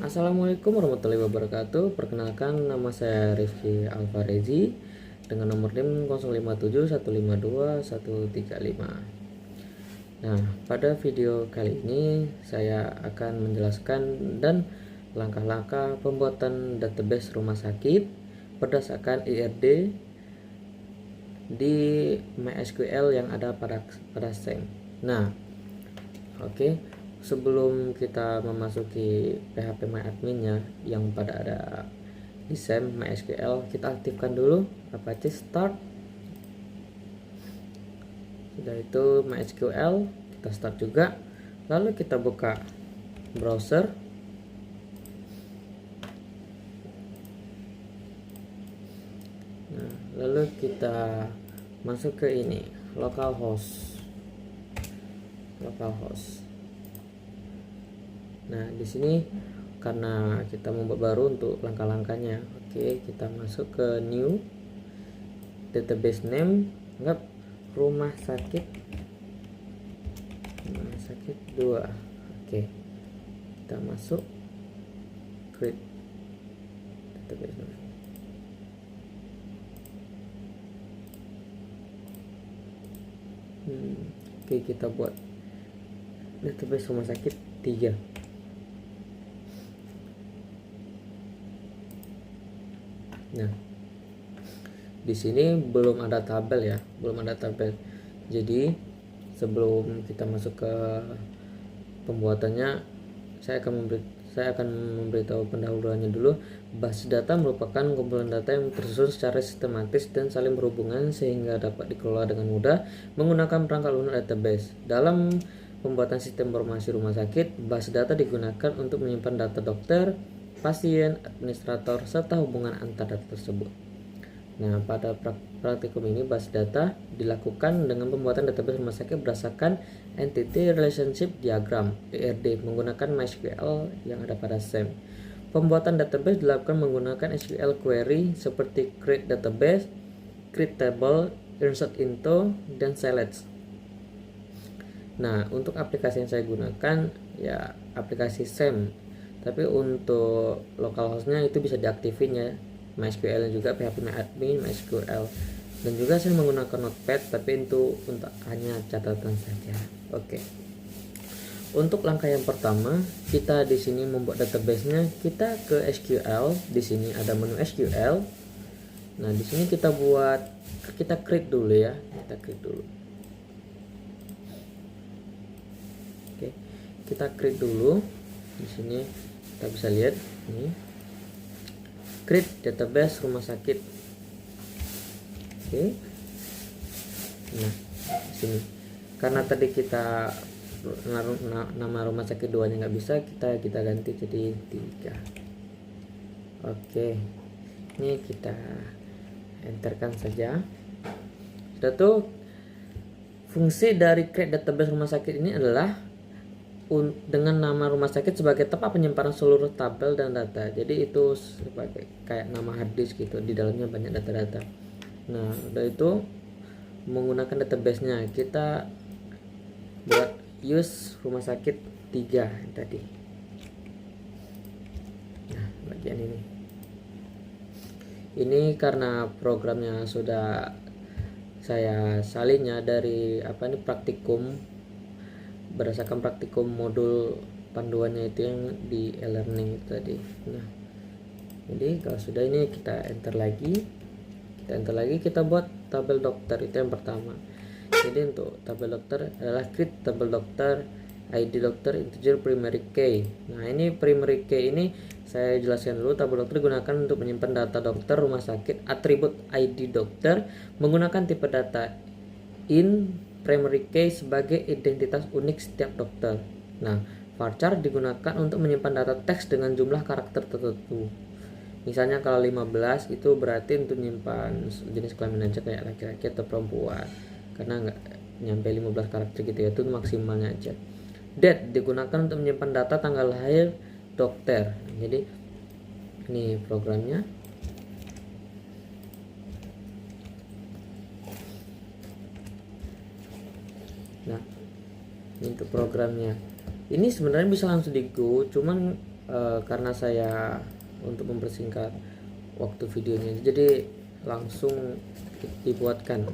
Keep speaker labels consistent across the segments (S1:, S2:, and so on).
S1: Assalamualaikum warahmatullahi wabarakatuh. Perkenalkan, nama saya Rifki Alfarezi dengan nomor NIM 0571521135. Nah, pada video kali ini saya akan menjelaskan dan langkah-langkah pembuatan database rumah sakit berdasarkan IRD di MySQL yang ada pada SEM. Nah, oke. Sebelum kita memasuki PHP MyAdmin-nya yang pada ada di SEM MySQL, kita aktifkan dulu Apache Start. Sudah itu MySQL kita start juga. Lalu kita buka browser. Nah, lalu kita masuk ke ini, localhost. Nah, di sini karena kita membuat baru untuk langkah-langkahnya. Oke, kita masuk ke new database name, anggap rumah sakit 2. Oke. Kita masuk create database name. Oke, kita buat database rumah sakit 3. Nah, di sini belum ada tabel ya, Jadi sebelum kita masuk ke pembuatannya, saya akan memberitahu pendahuluannya dulu. Basis data merupakan kumpulan data yang tersusun secara sistematis dan saling berhubungan sehingga dapat dikelola dengan mudah menggunakan perangkat lunak database. Dalam pembuatan sistem informasi rumah sakit, basis data digunakan untuk menyimpan data dokter, pasien, administrator, serta hubungan antar data tersebut. Nah, pada praktikum ini basis data dilakukan dengan pembuatan database rumah sakit berdasarkan Entity Relationship Diagram (ERD) menggunakan MySQL yang ada pada SEM. Pembuatan database dilakukan menggunakan SQL query seperti create database, create table, insert into, dan select. Nah, untuk aplikasi yang saya gunakan ya aplikasi SEM. Tapi untuk localhostnya itu bisa diaktifin ya, MySQL dan juga PHP MyAdmin, MySQL. Dan juga saya menggunakan Notepad, tapi itu untuk hanya catatan saja. Oke. Untuk langkah yang pertama, kita di sini membuat database-nya, kita ke SQL. Di sini ada menu SQL. Nah, di sini kita create dulu ya. Oke. Kita create dulu. Di sini kita bisa lihat ini create database rumah sakit. Oke. Nah, di sini karena tadi kita nama rumah sakit 2-nya nggak bisa, kita ganti jadi 3. Oke, ini kita enterkan saja. Sudah tuh, fungsi dari create database rumah sakit ini adalah dengan nama rumah sakit sebagai tempat penyimpanan seluruh tabel dan data. Jadi itu sebagai kayak nama hard disk gitu, di dalamnya banyak data-data. Nah, udah itu menggunakan database-nya kita buat use rumah sakit 3 tadi. Nah, bagian ini karena programnya sudah saya salinnya dari praktikum, berdasarkan praktikum modul panduannya itu yang di e-learning itu tadi. Nah, jadi kalau sudah ini kita enter lagi, kita buat tabel dokter, itu yang pertama. Jadi untuk tabel dokter adalah create tabel dokter, ID dokter, integer primary key. Nah, ini primary key ini saya jelaskan dulu. Tabel dokter digunakan untuk menyimpan data dokter rumah sakit, atribut ID dokter menggunakan tipe data in primary key sebagai identitas unik setiap dokter. Nah, varchar digunakan untuk menyimpan data teks dengan jumlah karakter tertentu. Misalnya kalau 15 itu berarti untuk menyimpan jenis kelamin aja kayak laki-laki atau perempuan. Karena nggak nyampe 15 karakter gitu ya, itu maksimalnya aja. Date digunakan untuk menyimpan data tanggal lahir dokter. Jadi ini programnya. Nah, ini untuk programnya. Ini sebenarnya bisa langsung di go, cuman karena saya untuk mempersingkat waktu videonya, jadi langsung dibuatkan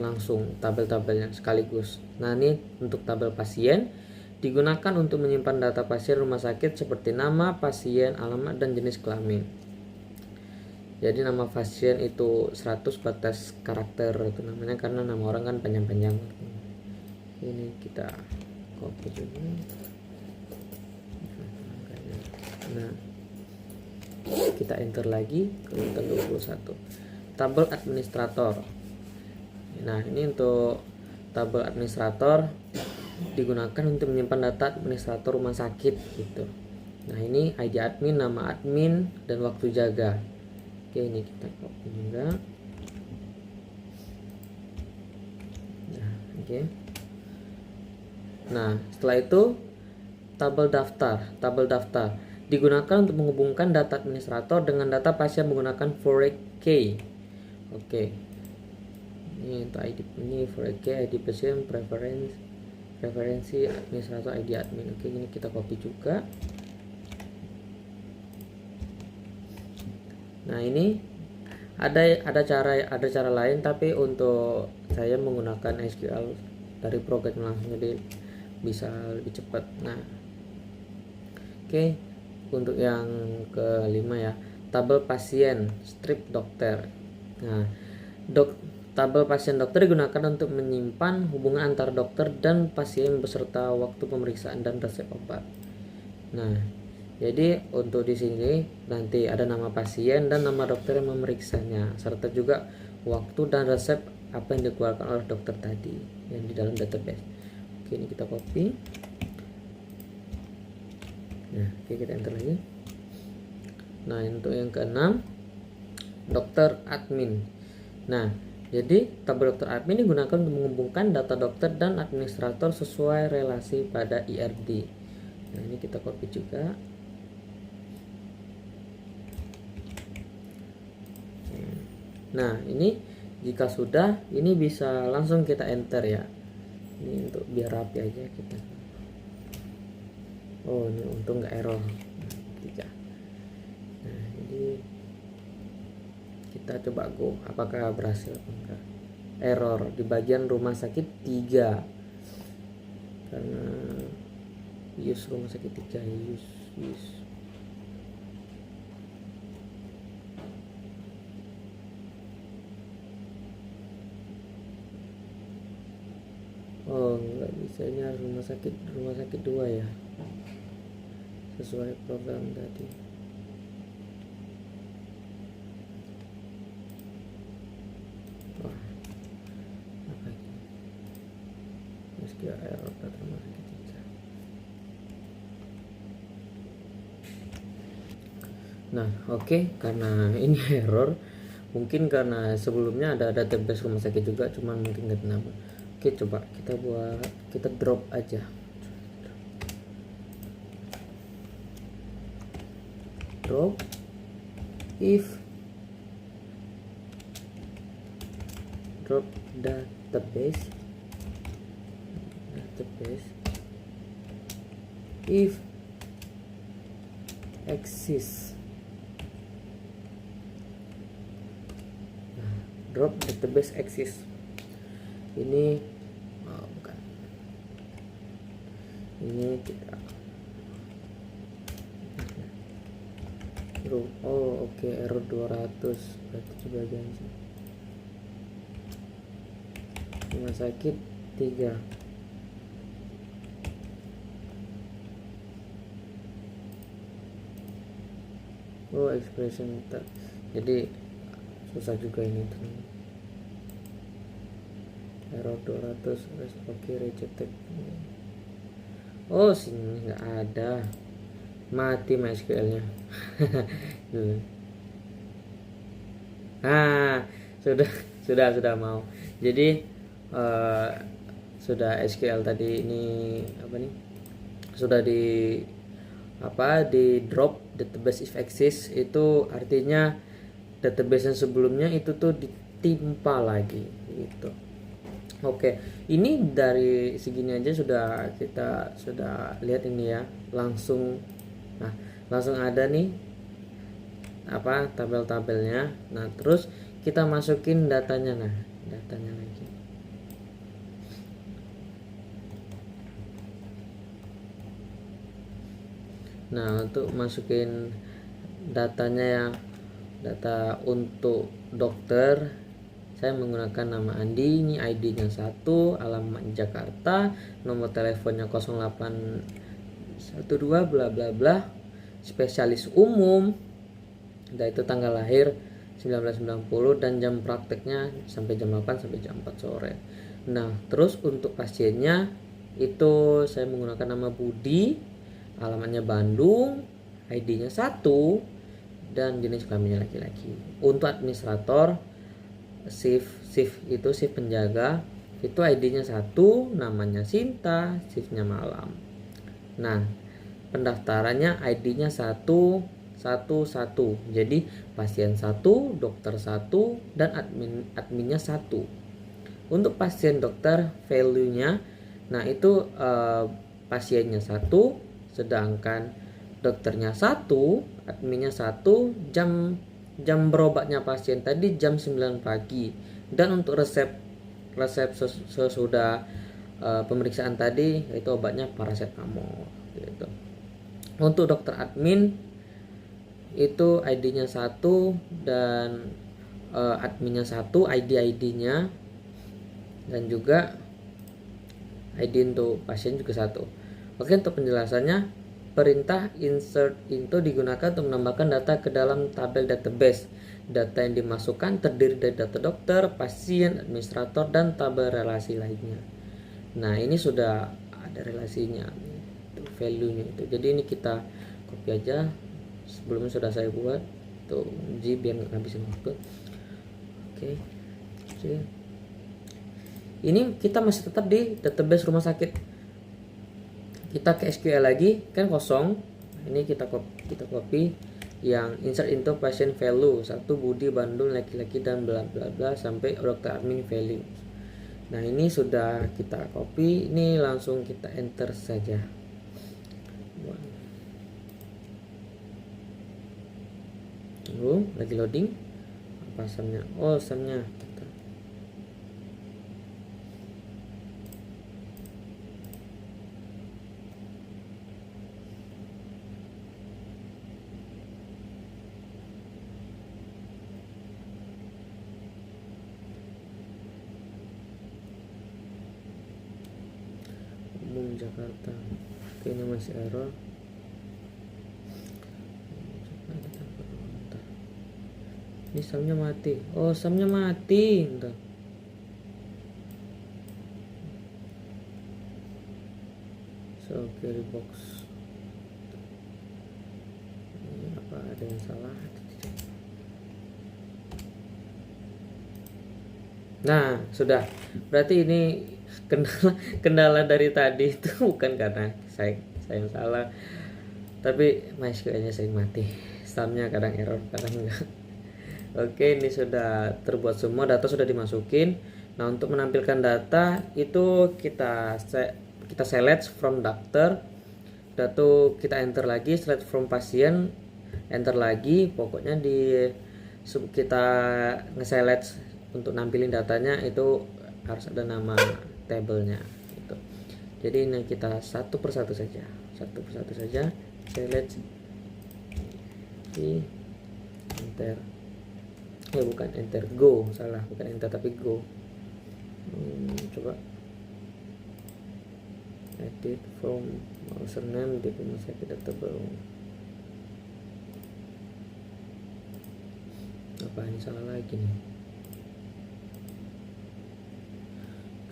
S1: langsung tabel-tabelnya sekaligus. Nah, ini untuk tabel pasien digunakan untuk menyimpan data pasien rumah sakit seperti nama pasien, alamat, dan jenis kelamin. Jadi nama pasien itu 100 batas karakter itu namanya, karena nama orang kan panjang-panjang. Ini kita copy juga. Nah, kita enter lagi ke urutan 21. Tabel administrator. Nah, ini untuk tabel administrator digunakan untuk menyimpan data administrator rumah sakit gitu. Nah, ini ID admin, nama admin, dan waktu jaga. Oke, ini kita copy juga. Nah, oke. Nah, setelah itu tabel daftar digunakan untuk menghubungkan data administrator dengan data pasien menggunakan 4K. Oke. Ini untuk ID, ini 4K, ID pasien, preferensi administrator, ID admin. Oke, ini kita copy juga. Nah, ini ada cara lain, tapi untuk saya menggunakan SQL dari program langsung, jadi bisa lebih cepat. Nah, oke. Untuk yang kelima ya, tabel pasien strip dokter. Nah, tabel pasien dokter digunakan untuk menyimpan hubungan antara dokter dan pasien beserta waktu pemeriksaan dan resep obat. Nah, jadi untuk di sini nanti ada nama pasien dan nama dokter yang memeriksanya, serta juga waktu dan resep apa yang dikeluarkan oleh dokter tadi yang di dalam database. Oke, ini kita copy. Nah, oke, kita enter lagi. Nah, untuk yang keenam, dokter admin. Nah, jadi tabel dokter admin digunakan untuk menghubungkan data dokter dan administrator sesuai relasi pada IRD. Nah, ini kita copy juga. Nah, ini jika sudah, ini bisa langsung kita enter ya. Ini untuk biar rapi aja kita. Oh, ini untung nggak error. Nah, jadi kita coba go, apakah berhasil atau enggak. Error di bagian rumah sakit 3, karena use rumah sakit 3 use. Oh, nggak bisa, ini harus rumah sakit 2 ya, sesuai program tadi. Wah, apa ini? SQL error data rumah sakit 3. Nah, oke, karena ini error, mungkin karena sebelumnya ada database rumah sakit juga, cuman mungkin nggak kenapa. Oke, coba kita drop aja. Drop if drop database if exists. Nah, drop database exists. Ini bukan. Ini kita oke, error 200 berarti coba ganti. Rumah sakit 3. Oh, expression jadi susah juga ini tuh. Error 200 oke, rejected. Oh, sini nggak ada, mati MySQL nya. Nah, sudah mau. Jadi sudah SQL tadi ini apa nih, sudah di drop database if exists, itu artinya database yang sebelumnya itu tuh ditimpa lagi gitu. Oke, ini dari segini aja kita sudah lihat ini ya, langsung Nah, langsung ada nih tabel-tabelnya. Nah, terus kita masukin datanya. Nah, datanya lagi. Nah, untuk masukin datanya yang data untuk dokter, saya menggunakan nama Andi. Ini ID-nya 1, alamat Jakarta, nomor teleponnya 0812 bla bla bla, spesialis umum, dan itu tanggal lahir 1990 dan jam prakteknya sampai jam 8 sampai jam 4 sore. Nah, terus untuk pasiennya itu saya menggunakan nama Budi, alamatnya Bandung, ID-nya 1, dan jenis kelaminnya laki-laki. Untuk administrator shift penjaga, itu ID-nya 1, namanya Sinta, shiftnya malam. Nah, pendaftarannya ID-nya 1 1 1. Jadi pasien 1, dokter 1, dan adminnya 1. Untuk pasien dokter value-nya, nah itu pasiennya 1, sedangkan dokternya 1, adminnya 1, jam berobatnya pasien tadi jam 9 pagi. Dan untuk resep sesudah pemeriksaan tadi itu obatnya paracetamol gitu. Untuk dokter admin itu ID-nya 1 dan adminnya 1, ID-nya, dan juga ID untuk pasien juga 1. Oke, untuk penjelasannya, perintah insert into digunakan untuk menambahkan data ke dalam tabel database. Data yang dimasukkan terdiri dari data dokter, pasien, administrator, dan tabel relasi lainnya. Nah, ini sudah ada relasinya, itu value-nya itu. Jadi ini kita copy aja. Sebelumnya sudah saya buat tuh biar nggak habisin waktu. Oke. Ini kita masih tetap di database rumah sakit. Kita ke SQL lagi, kan kosong. Ini kita copy yang insert into patient value 1 Budi Bandung laki-laki dan bla bla bla sampai dokter admin value. Nah, ini sudah kita copy, ini langsung kita enter saja. Tunggu, lagi loading. Apa sumnya? Oh, sumnya. Umum Jakarta. Oke, ini masih error. Ini sumnya mati. Oh, sumnya mati. Bentar. So, query box. Ini apa ada yang salah? Nah, sudah. Berarti ini kendala dari tadi itu bukan karena saya yang salah, tapi MySQL-nya sering mati. Sumnya kadang error, kadang enggak. Oke, ini sudah terbuat semua, data sudah dimasukin. Nah, untuk menampilkan data itu kita select from doctor, data kita enter lagi, select from pasien, enter lagi. Pokoknya kita nge-select untuk nampilin datanya itu harus ada nama tabelnya gitu. Jadi ini kita satu persatu saja, select, enter. Bukan enter, go, salah, bukan enter tapi go. Coba edit from username di rumah sakit datable. Apa ini salah lagi nih?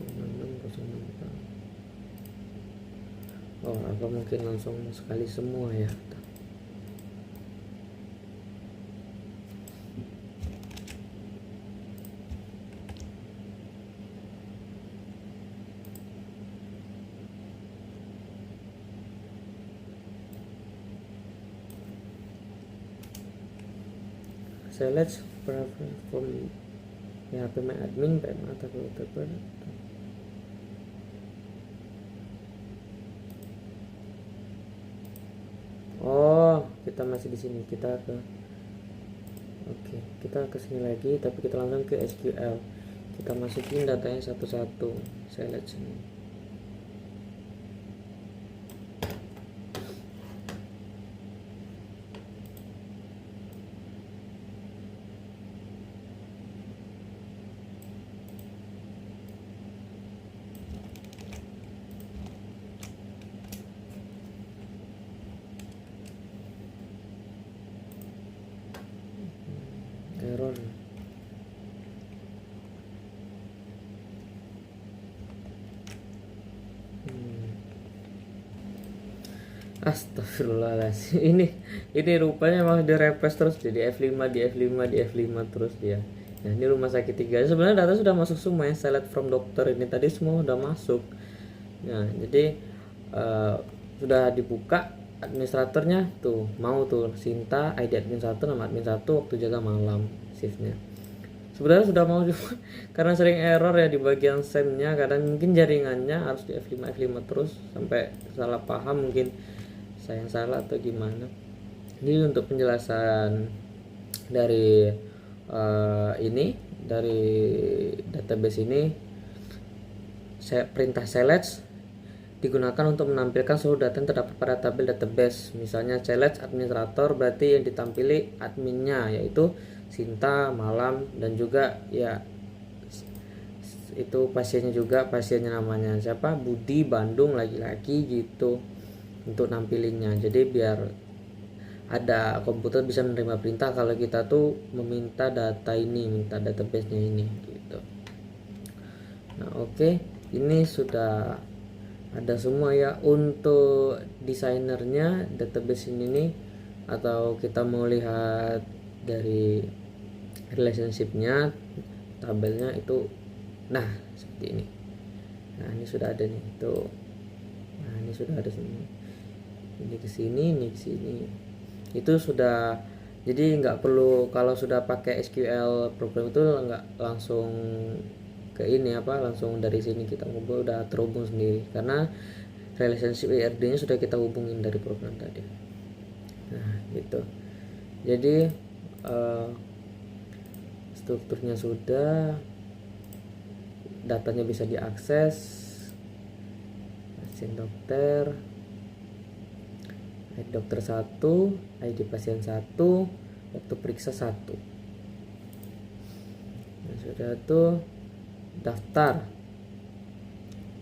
S1: 06. Oh, apa mungkin langsung sekali semua ya? Select preference from PHP my admin atau whatever. Oh, kita masih di sini, kita ke kita ke sini lagi, tapi kita langsung ke SQL, kita masukin datanya satu-satu. Saya lihat sini. Error. Astagfirullahaladzim. Ini rupanya mau di refresh terus jadi F5 di F5 di F5 terus dia. Nah, ini rumah sakit 3. Sebenarnya data sudah masuk semua ya. Select from dokter ini tadi semua udah masuk. Nah, jadi sudah dibuka administratornya tuh, mau tuh Sinta, ID admin 1, nama admin 1, waktu jaga malam shiftnya. Sebenarnya sudah mau juga karena sering error ya di bagian SEM-nya, kadang mungkin jaringannya harus di F5 terus sampai salah paham, mungkin saya yang salah atau gimana. Jadi untuk penjelasan dari ini dari database ini, saya perintah select digunakan untuk menampilkan seluruh data yang terdapat pada tabel database. Misalnya select administrator, berarti yang ditampili adminnya yaitu Sinta, Malam, dan juga ya itu pasiennya juga, pasiennya namanya siapa, Budi, Bandung, laki-laki gitu untuk nampilinnya. Jadi biar ada komputer bisa menerima perintah kalau kita tuh meminta data ini, minta database-nya ini gitu. Nah, oke. Ini sudah ada semua ya. Untuk desainernya database ini nih, atau kita mau lihat dari relationship-nya, tabelnya itu, nah seperti ini. Nah, ini sudah ada nih tuh. Nah, ini sudah ada semua. Ini ke sini, ini ke sini. Itu sudah, jadi nggak perlu kalau sudah pakai SQL program itu nggak langsung ke ini langsung dari sini kita ngobrol udah terhubung sendiri, karena relationship ERD-nya sudah kita hubungin dari program tadi. Nah, gitu. Jadi strukturnya sudah, datanya bisa diakses, pasien dokter, ID dokter 1, ID pasien 1, waktu periksa 1. Nah, sudah tuh daftar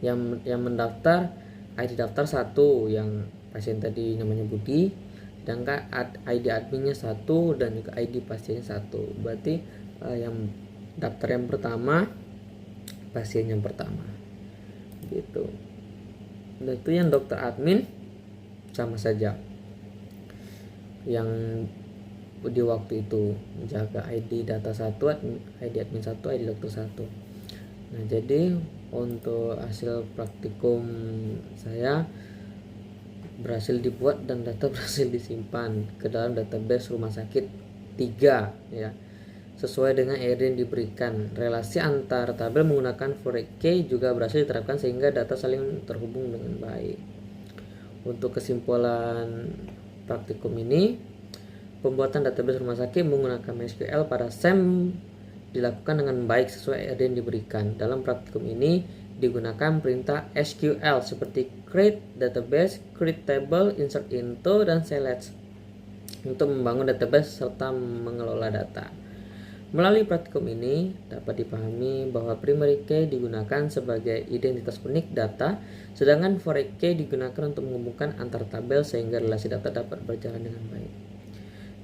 S1: yang mendaftar, ID daftar 1 yang pasien tadi namanya Budi, sedangkan ID adminnya 1 dan juga ID pasiennya 1. Berarti yang daftar yang pertama, pasien yang pertama gitu. Dan itu yang dokter admin sama saja, yang di waktu itu menjaga ID data 1, ID admin 1, ID dokter 1. Nah, jadi untuk hasil praktikum saya berhasil dibuat dan data berhasil disimpan ke dalam database rumah sakit 3 ya, sesuai dengan ERD yang diberikan. Relasi antar tabel menggunakan for-key juga berhasil diterapkan sehingga data saling terhubung dengan baik. Untuk kesimpulan praktikum ini, pembuatan database rumah sakit menggunakan MySQL pada SEM dilakukan dengan baik sesuai ERD yang diberikan. Dalam praktikum ini digunakan perintah SQL seperti create database, create table, insert into, dan select untuk membangun database serta mengelola data. Melalui praktikum ini dapat dipahami bahwa primary key digunakan sebagai identitas unik data, sedangkan foreign key digunakan untuk menghubungkan antar tabel sehingga relasi data dapat berjalan dengan baik.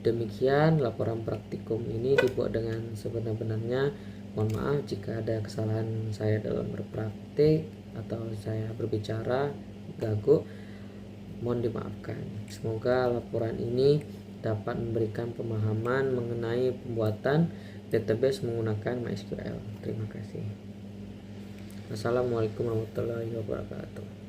S1: Demikian laporan praktikum ini dibuat dengan sebenar-benarnya. Mohon maaf jika ada kesalahan saya dalam berpraktik atau saya berbicara gagu, mohon dimaafkan. Semoga laporan ini dapat memberikan pemahaman mengenai pembuatan database menggunakan MySQL. Terima kasih. Assalamualaikum warahmatullahi wabarakatuh.